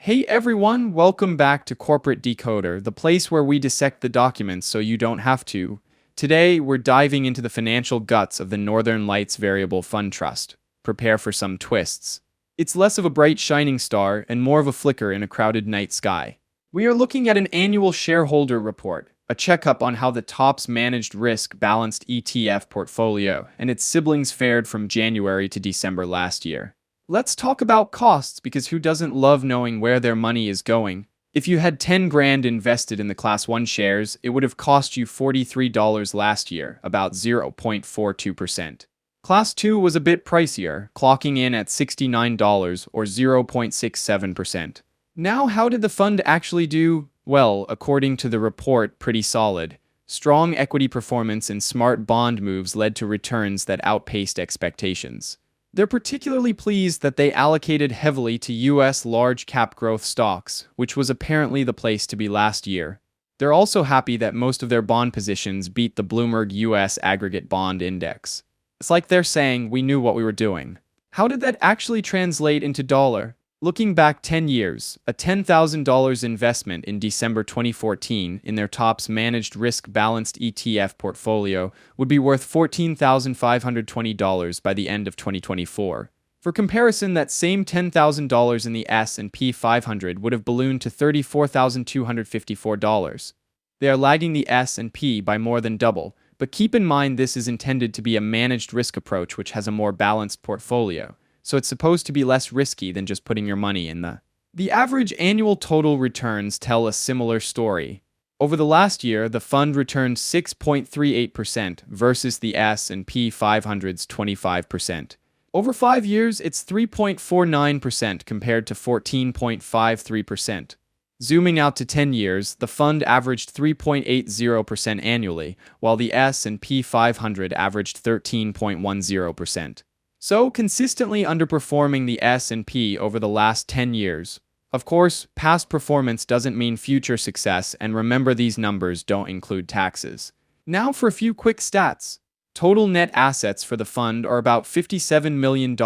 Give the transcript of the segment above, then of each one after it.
Hey everyone, welcome back to Corporate Decoder, the place where we dissect the documents so you don't have to. Today, we're diving into the financial guts of the Northern Lights Variable Fund Trust. Prepare for some twists. It's less of a bright shining star and more of a flicker in a crowded night sky. We are looking at an annual shareholder report, a checkup on how the TOPS managed risk balanced ETF portfolio and its siblings fared from January to December last year. Let's talk about costs because who doesn't love knowing where their money is going? If you had 10 grand invested in the Class 1 shares, it would have cost you $43 last year, about 0.42%. Class 2 was a bit pricier, clocking in at $69 or 0.67%. Now, how did the fund actually do? Well, according to the report, pretty solid. Strong equity performance and smart bond moves led to returns that outpaced expectations. They're particularly pleased that they allocated heavily to U.S. large-cap growth stocks, which was apparently the place to be last year. They're also happy that most of their bond positions beat the Bloomberg U.S. Aggregate Bond Index. It's like they're saying, we knew what we were doing. How did that actually translate into dollar? Looking back 10 years, a $10,000 investment in December 2014 in their TOPS managed risk-balanced ETF portfolio would be worth $14,520 by the end of 2024. For comparison, that same $10,000 in the S&P 500 would have ballooned to $34,254. They are lagging the S&P by more than double, but keep in mind this is intended to be a managed risk approach which has a more balanced portfolio. So it's supposed to be less risky than just putting your money in The average annual total returns tell a similar story. Over the last year, the fund returned 6.38% versus the S&P 500's 25%. Over 5 years, it's 3.49% compared to 14.53%. Zooming out to 10 years, the fund averaged 3.80% annually, while the S&P 500 averaged 13.10%. So, consistently underperforming the S&P over the last 10 years. Of course, past performance doesn't mean future success, and remember these numbers don't include taxes. Now for a few quick stats. Total net assets for the fund are about $57 million.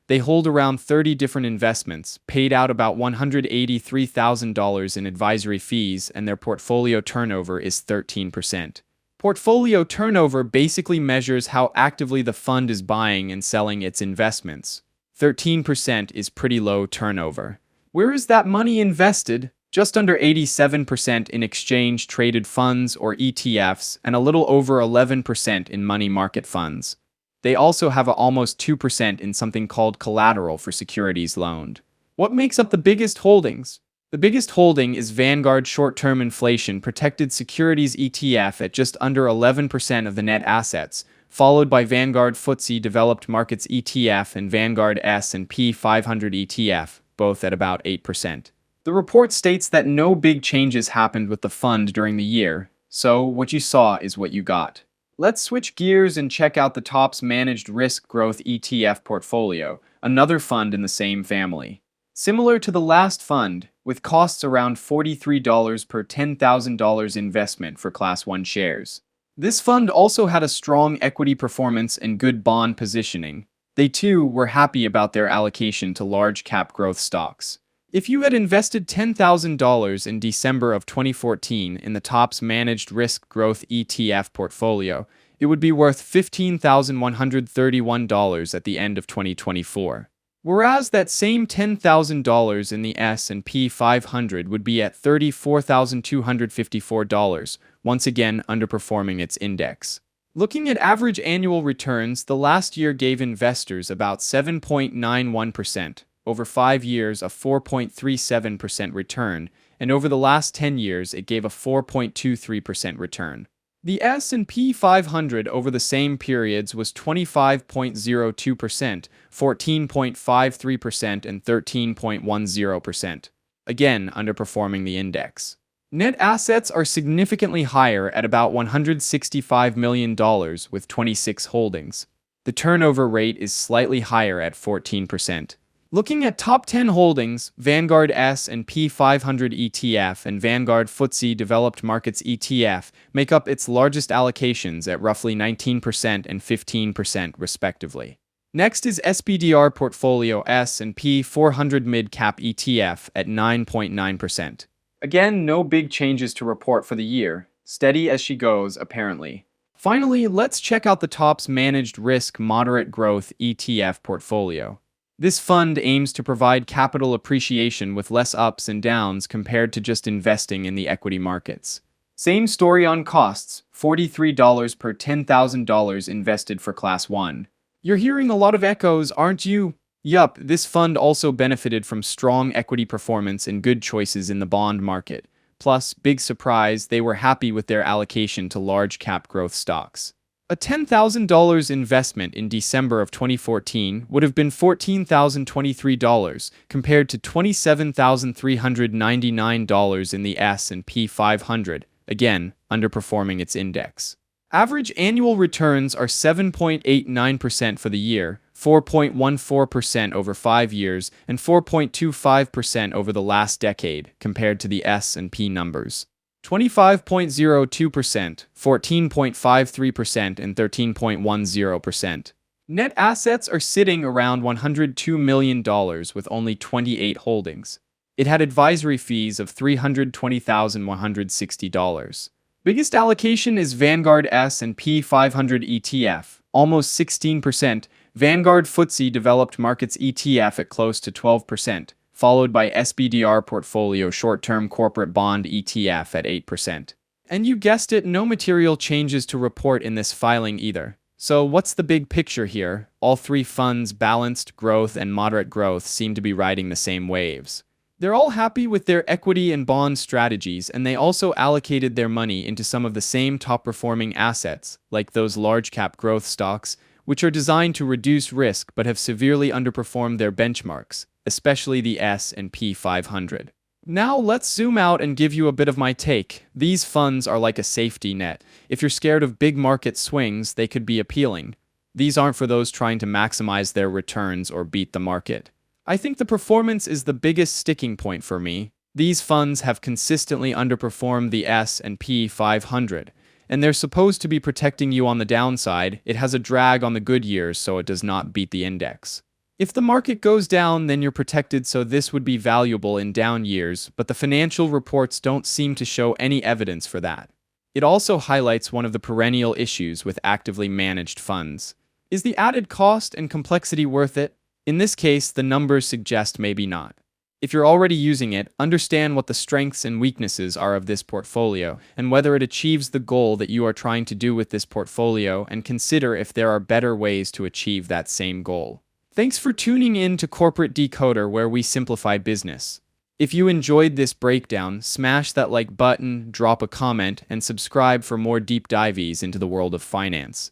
They hold around 30 different investments, paid out about $183,000 in advisory fees, and their portfolio turnover is 13%. Portfolio turnover basically measures how actively the fund is buying and selling its investments. 13% is pretty low turnover. Where is that money invested? Just under 87% in exchange-traded funds or ETFs and a little over 11% in money market funds. They also have almost 2% in something called collateral for securities loaned. What makes up the biggest holdings? The biggest holding is Vanguard Short-Term Inflation Protected Securities ETF at just under 11% of the net assets, followed by Vanguard FTSE Developed Markets ETF and Vanguard S&P 500 ETF, both at about 8%. The report states that no big changes happened with the fund during the year, so what you saw is what you got. Let's switch gears and check out the TOPS Managed Risk Growth ETF portfolio, another fund in the same family. Similar to the last fund, with costs around $43 per $10,000 investment for Class 1 shares. This fund also had a strong equity performance and good bond positioning. They too were happy about their allocation to large-cap growth stocks. If you had invested $10,000 in December of 2014 in the TOPS Managed Risk Growth ETF portfolio, it would be worth $15,131 at the end of 2024. Whereas that same $10,000 in the S&P 500 would be at $34,254, once again underperforming its index. Looking at average annual returns, the last year gave investors about 7.91%, over 5 years a 4.37% return, and over the last 10 years it gave a 4.23% return. The S&P 500 over the same periods was 25.02%, 14.53%, and 13.10%, again underperforming the index. Net assets are significantly higher at about $165 million with 26 holdings. The turnover rate is slightly higher at 14%. Looking at top 10 holdings, Vanguard S&P 500 ETF and Vanguard FTSE Developed Markets ETF make up its largest allocations at roughly 19% and 15% respectively. Next is SPDR Portfolio S&P 400 Mid Cap ETF at 9.9%. Again, no big changes to report for the year. Steady as she goes, apparently. Finally, let's check out the top's managed risk moderate growth ETF portfolio. This fund aims to provide capital appreciation with less ups and downs compared to just investing in the equity markets. Same story on costs, $43 per $10,000 invested for Class 1. You're hearing a lot of echoes, aren't you? Yup, this fund also benefited from strong equity performance and good choices in the bond market. Plus, big surprise, they were happy with their allocation to large cap growth stocks. A $10,000 investment in December of 2014 would have been $14,023 compared to $27,399 in the S&P 500, again, underperforming its index. Average annual returns are 7.89% for the year, 4.14% over 5 years, and 4.25% over the last decade compared to the S&P numbers. 25.02%, 14.53%, and 13.10%. Net assets are sitting around $102 million with only 28 holdings. It had advisory fees of $320,160. Biggest allocation is Vanguard S&P 500 ETF, almost 16%, Vanguard FTSE Developed Markets ETF at close to 12%, followed by SPDR Portfolio Short-Term Corporate Bond ETF at 8%. And you guessed it, no material changes to report in this filing either. So what's the big picture here? All three funds, balanced growth and moderate growth, seem to be riding the same waves. They're all happy with their equity and bond strategies, and they also allocated their money into some of the same top-performing assets, like those large-cap growth stocks, which are designed to reduce risk but have severely underperformed their benchmarks, especially the S&P 500. Now let's zoom out and give you a bit of my take. These funds are like a safety net. If you're scared of big market swings, they could be appealing. These aren't for those trying to maximize their returns or beat the market. I think the performance is the biggest sticking point for me. These funds have consistently underperformed the S&P 500, and they're supposed to be protecting you on the downside. It has a drag on the good years so it does not beat the index. If the market goes down, then you're protected, so this would be valuable in down years, but the financial reports don't seem to show any evidence for that. It also highlights one of the perennial issues with actively managed funds. Is the added cost and complexity worth it? In this case, the numbers suggest maybe not. If you're already using it, understand what the strengths and weaknesses are of this portfolio, and whether it achieves the goal that you are trying to do with this portfolio, and consider if there are better ways to achieve that same goal. Thanks for tuning in to Corporate Decoder, where we simplify business. If you enjoyed this breakdown, smash that like button, drop a comment, and subscribe for more deep dives into the world of finance.